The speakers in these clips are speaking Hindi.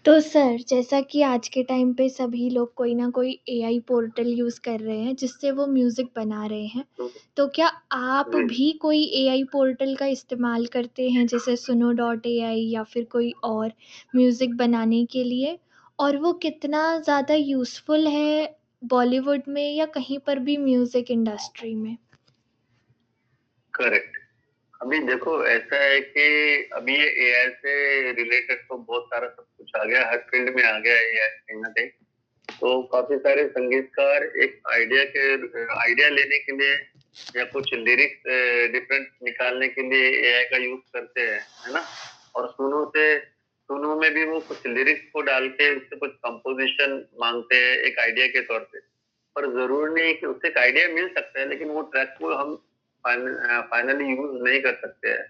तो सर, जैसा कि आज के टाइम पे सभी लोग कोई ना कोई एआई पोर्टल यूज़ कर रहे हैं जिससे वो म्यूज़िक बना रहे हैं। हुँ, तो क्या आप जी। भी कोई एआई पोर्टल का इस्तेमाल करते हैं जैसे सुनो डॉट एआई या फिर कोई और म्यूज़िक बनाने के लिए? और वो कितना ज़्यादा यूज़फुल है बॉलीवुड में या कहीं पर भी म्यूज़िक इंडस्ट्री में? करेक्ट। अभी देखो ऐसा है कि अभी ये एआई से रिलेटेड तो बहुत सारा सब कुछ आ गया, हर फील्ड में आ गया है एआई कहीं न कहीं। तो काफ़ी सारे संगीतकार एक आइडिया लेने के लिए या कुछ लिरिक्स डिफरेंट निकालने के लिए एआई का यूज़ करते हैं, है ना? और सुनो में भी वो कुछ लिरिक्स को डाल के उससे कुछ कंपोज़िशन माँगते हैं एक आइडिया के तौर पे। पर ज़रूरी नहीं है कि उससे एक आइडिया मिल सकता है, लेकिन वो ट्रैक को हम फाइनली यूज़ नहीं कर सकते हैं।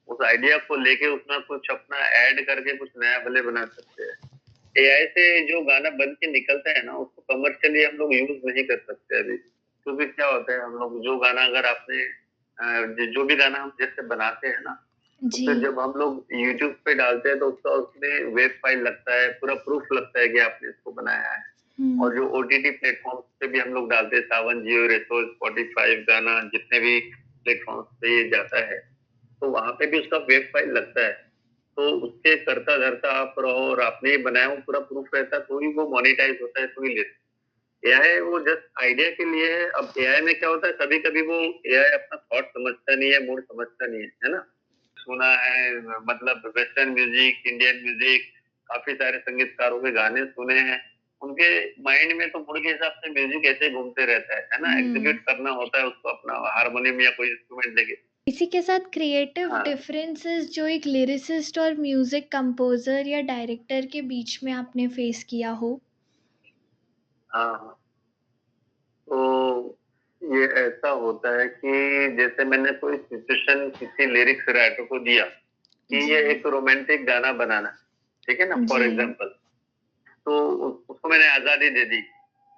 उस आइडिया को लेके उसमें कुछ अपना ऐड करके कुछ नया भले बना सकते हैं। एआई से जो गाना बन के निकलता है ना, उसको कमर्शियली हम लोग यूज़ नहीं कर सकते अभी। क्योंकि क्या होता है हम लोग जो गाना अगर आपने जो भी गाना हम जैसे बनाते हैं ना, तो जी। फिर जब हम लोग यूट्यूब पे डालते हैं तो उसका उसमें वेब फाइल लगता है, पूरा प्रूफ लगता है कि आपने इसको बनाया है। हुँ। और जो ओटीटी प्लेटफ़ॉर्म्स पे भी हम लोग डालते हैं, सावन, जियो, रेसो, स्पॉटिफ़ाई, गाना जितने भी प्लेटफ़ॉर्म्स पे ये जाता है, तो वहाँ पे भी उसका वेब फाइल लगता है। तो उसके करता-धरता आप रहो और आपने ही बनाया हो पूरा प्रूफ रहता है, तो ही वो मोनेटाइज़ होता है, तो ही लेते हैं। एआई वो जस्ट आइडिया के लिए है। अब एआई में क्या होता है, कभी-कभी वो एआई अपना थॉट समझता नहीं है, मूड समझता नहीं है ना? सुना है मतलब वेस्टर्न म्यूज़िक, इंडियन म्यूज़िक, काफ़ी सारे संगीतकारों के गाने सुने हैं। उनके माइंड में तो मूड के हिसाब से म्यूज़िक ऐसे ही घूमते रहता है ना? हुँ। एग्ज़ीक्यूट करना होता है उसको अपना हारमोनियम या कोई इंस्ट्रूमेंट लेके। इसी के साथ क्रिएटिव हाँ, डिफरेंसेस जो एक लिरिसिस्ट और म्यूजिक कंपोजर या डायरेक्टर के बीच में आपने फेस किया हो। हाँ, हाँ। तो ये ऐसा होता है कि जैसे मैंने कोई सिचुएशन किसी लिरिक्स राइटर को दिया कि जी। ये एक रोमांटिक गाना बनाना, ठीक है ना? For ji. एग्ज़ाम्पल तो उसको मैंने आज़ादी दे दी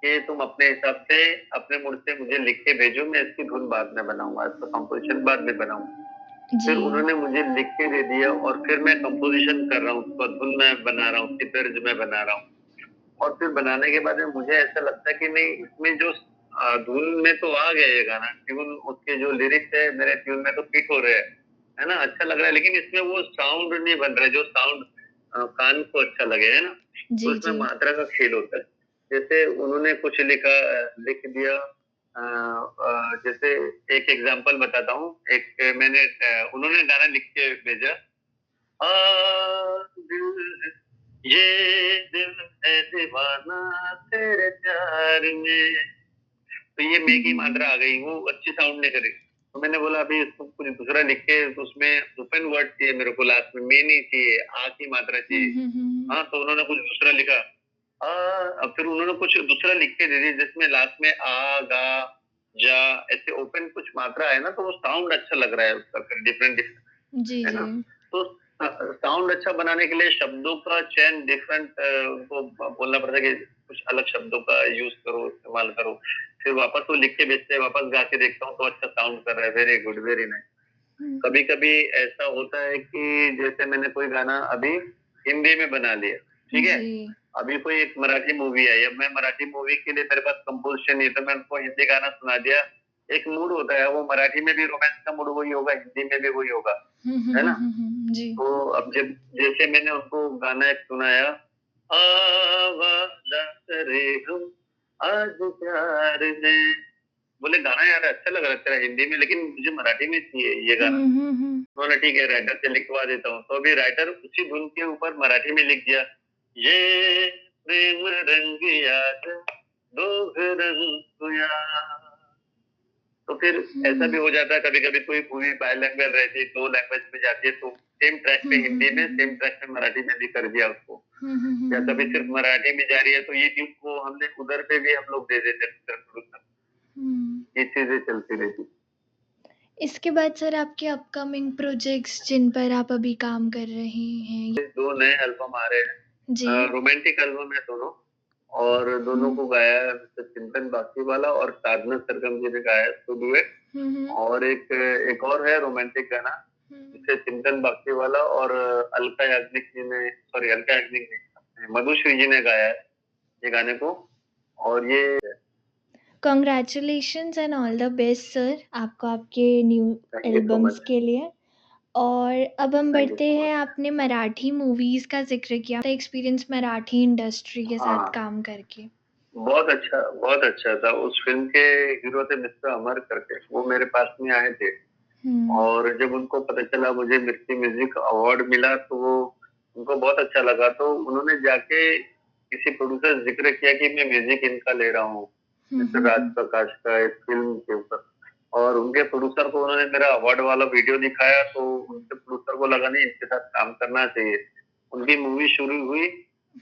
कि तुम अपने हिसाब से अपने मूड से मुझे लिख के भेजो, मैं इसकी धुन बाद में बनाऊँगा, इसका कंपोज़िशन बाद में बनाऊँगा। फिर जी। उन्होंने मुझे लिख के दे दिया और फिर मैं कंपोज़िशन कर रहा हूँ, उसका धुन मैं बना रहा हूँ, उसकी तर्ज मैं बना रहा हूँ। और फिर बनाने के बाद में मुझे ऐसा लगता है कि नहीं इसमें जो धुन में तो आ गया ये गाना, ट्यून उसके जो लिरिक्स है मेरे ट्यून में तो फिट हो रहे हैं, है ना? अच्छा लग रहा है लेकिन इसमें वो साउंड नहीं बन रहा है जो साउंड कान को अच्छा लगे, है ना? तो जी। इसमें जी। मात्रा का खेल होता है। जैसे उन्होंने कुछ लिखा लिख दिया जैसे एक एग्ज़ाम्पल बताता हूँ, एक मैंने उन्होंने गाना लिख के भेजा दिल ये दिल है दीवाना तेरे प्यार में। तो ये मैं की मात्रा आ गई, वो अच्छी साउंड नहीं करी। तो मैंने बोला अभी इसको कुछ दूसरा लिख के तो उसमें ओपन वर्ड चाहिए मेरे को लास्ट में, मैं नहीं चाहिए, आ की मात्रा चाहिए। हाँ, तो उन्होंने कुछ दूसरा लिखा। अ, अब फिर उन्होंने कुछ दूसरा लिख के दे दी जिसमें लास्ट में आ, गा, जा ऐसे ओपन कुछ मात्रा है ना, तो वो साउंड अच्छा लग रहा है उसका फिर डिफरेंट जी। है जी। ना? तो साउंड अच्छा बनाने के लिए शब्दों का चयन डिफरेंट उनको बोलना पड़ता है कि कुछ अलग शब्दों का यूज़ करो, इस्तेमाल करो। फिर वापस वो लिख के भेजते हैं, वापस गा के देखता हूँ तो अच्छा साउंड कर रहा है, वेरी गुड, वेरी नाइस। हुँ। कभी-कभी ऐसा होता है कि जैसे मैंने कोई गाना अभी हिंदी में बना लिया, ठीक है? जी। अभी कोई एक मराठी मूवी आई, अब मैं मराठी मूवी के लिए मेरे पास कंपोज़िशन नहीं है, तो मैं उनको हिंदी गाना सुना दिया। एक मूड होता है, वो मराठी में भी रोमांस का मूड वही होगा, हिंदी में भी वही होगा, है ना? जी। तो अब जब जैसे मैंने उनको गाना एक सुनाया, आवाज़ करे हम आज प्यार में। बोले गाना यार अच्छा लग रहा है तेरा हिंदी में लेकिन मुझे मराठी में चाहिए ये गाना। बोला ठीक है राइटर से लिखवा देता हूँ। तो अभी राइटर उसी धुन के ऊपर मराठी में लिख दिया, ये प्रेम रंग याद दोघ रंग या। तो फिर ऐसा भी हुँ। हो जाता है कभी-कभी कोई मूवी बाइलिंगुअल रहती है, 2 लैंग्वेज में जाती है तो सेम ट्रैक पे हिंदी में, सेम ट्रैक पे मराठी में भी कर दिया उसको। या कभी सिर्फ मराठी में जा रही है तो ये ट्यून को हमने उधर पे भी हम लोग दे देते हैं प्रोड्यूसर। हुँ। ये चीज़ें चलती रहती। इसके बाद सर आपके अपकमिंग प्रोजेक्ट्स जिन पर आप अभी काम कर रहे हैं? 2 नए एल्बम आ रहे हैं। जी। रोमांटिक एल्बम है दोनों और दोनों हुँ। को गाया है मिस्टर चिंतन बासीवाला और साधना सरगम जी ने गाया है उसको डुएट। हुँ। हुँ। और एक और है रोमांटिक गाना हुँ। जिसे चिंतन बासीवाला और अलका याग्निक जी ने सॉरी अलका याग्निक नहीं, मधुश्री जी ने गाया है ये गाने को। और ये congratulations and all the best sir आपको आपके new thank you so albums much. के लिए। और अब हम थैंक यू बढ़ते सो हैं, मच। आपने मराठी मूवीज का जिक्र किया, एक्सपीरियंस मराठी इंडस्ट्री के साथ हाँ, काम करके। बहुत अच्छा था। उस फ़िल्म के हीरो थे मिस्टर अमर करके, वो मेरे पास में आए थे। हम्म। और जब उनको पता चला मुझे मिर्ची म्यूज़िक अवार्ड मिला तो वो उनको बहुत अच्छा लगा, तो उन्होंने जाके किसी प्रोड्यूसर से ज़िक्र किया कि मैं म्यूज़िक इनका ले रहा हूँ, मिस्टर राज हम्म। प्रकाश का इस फ़िल्म के ऊपर। और उनके प्रोड्यूसर को उन्होंने मेरा अवार्ड वाला वीडियो दिखाया, तो उनके प्रोड्यूसर को लगा नहीं इनके साथ काम करना चाहिए। उनकी मूवी शुरू हुई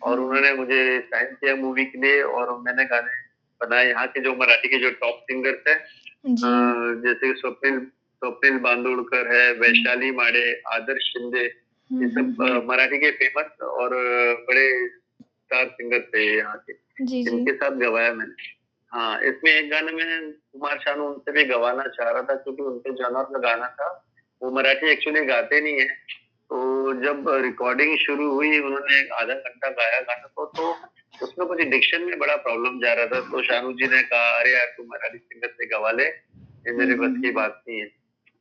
और उन्होंने मुझे साइन किया मूवी के लिए, और मैंने गाने बनाए। यहाँ के जो मराठी के जो टॉप सिंगर्स हैं, जी। जैसे स्वप्निल स्वप्निल बांदोड़कर है, वैशाली माड़े, आदर्श शिंदे, ये सब मराठी के फेमस और बड़े स्टार सिंगर थे यहाँ के, जी जी। इनके साथ गवाया मैंने। हाँ, इसमें एक गाना मैं कुमार शानू उनसे भी गवाना चाह रहा था, क्योंकि उनके जॉनर का गाना था। वो मराठी एक्चुअली गाते नहीं है। तो जब रिकॉर्डिंग शुरू हुई, उन्होंने आधा घंटा गाया गाना को, तो उसमें कुछ डिक्शन में बड़ा प्रॉब्लम जा रहा था। तो शानू जी ने कहा, अरे यार तू मराठी सिंगर से गवा ले, ये मेरे बस की बात नहीं है।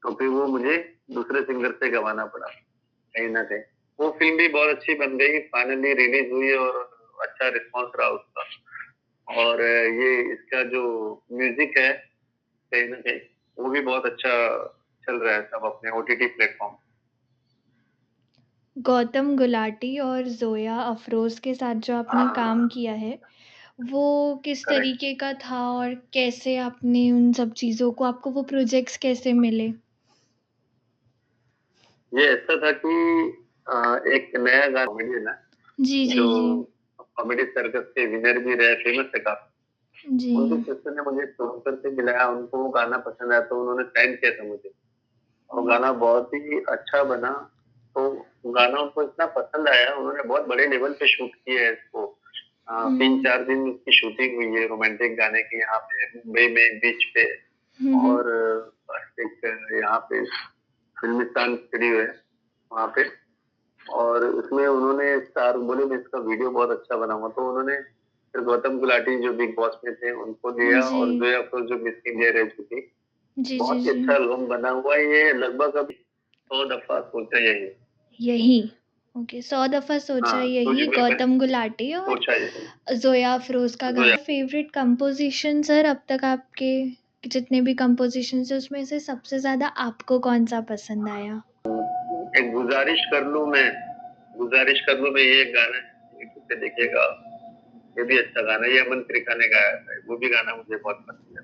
तो फिर वो मुझे दूसरे सिंगर से गवाना पड़ा कहीं न कहीं। वो फ़िल्म भी बहुत अच्छी बन गई, फाइनली रिलीज़ हुई और अच्छा रिस्पॉन्स रहा उसका। और ये इसका जो म्यूज़िक है, कहीं न कहीं वो भी बहुत अच्छा चल रहा है सब अपने ओटीटी प्लेटफ़ॉर्म। गौतम गुलाटी और जोया अफरोज के साथ जो आपने काम हाँ, किया है, वो किस करेक्ट। तरीके का था और कैसे आपने उन सब चीज़ों को, आपको वो प्रोजेक्ट्स कैसे मिले? ये ऐसा था कि एक नया गाना कॉमेडी है ना, जी जी जो जी। कॉमेडी सर्कस के विनर भी रहे, फेमस है काफ़ी। जी। उनके सिस्टर ने मुझे प्रोड्यूसर से मिलाया, उनको वो गाना पसंद आया, तो उन्होंने साइन किया था मुझे। और गाना बहुत ही अच्छा बना। तो गाना उनको इतना पसंद आया, उन्होंने बहुत बड़े लेवल पे शूट किया है इसको। हम्म 3-4 दिन उसकी शूटिंग हुई है रोमांटिक गाने की, यहाँ पे मुंबई में बीच पे। हम्म। और एक यहाँ पे फिल्मिस्तान स्टूडियो है वहाँ पे। और उसमें उन्होंने स्टार बोले मैं इसका वीडियो बहुत अच्छा बनाऊँगा, तो उन्होंने फिर गौतम गुलाटी जो बिग बॉस में थे उनको लिया, जी और जोया अफरोज जो मिस इंडिया रह चुकी। जी जी बहुत ही जी। अच्छा एल्बम बना हुआ है ये, लगभग अभी 100 दफ़ा सोचा यही। यही। ओके, 100 दफ़ा सोचा हाँ, यही, तुझमें मैंने गौतम गुलाटी और सोचा यही। जोया अफरोज का जोया। गाना। फेवरेट कंपोजिशन सर अब तक आपके जितने भी कंपोजिशन है उसमें से सबसे ज्यादा आपको कौन सा पसंद आया? एक गुज़ारिश कर लूँ मैं, ये एक गाना है, यूट्यूब पे देखिएगा। ये भी अच्छा गाना है, ये अमन त्रिखा ने गाया था। वो भी गाना मुझे बहुत पसंद है।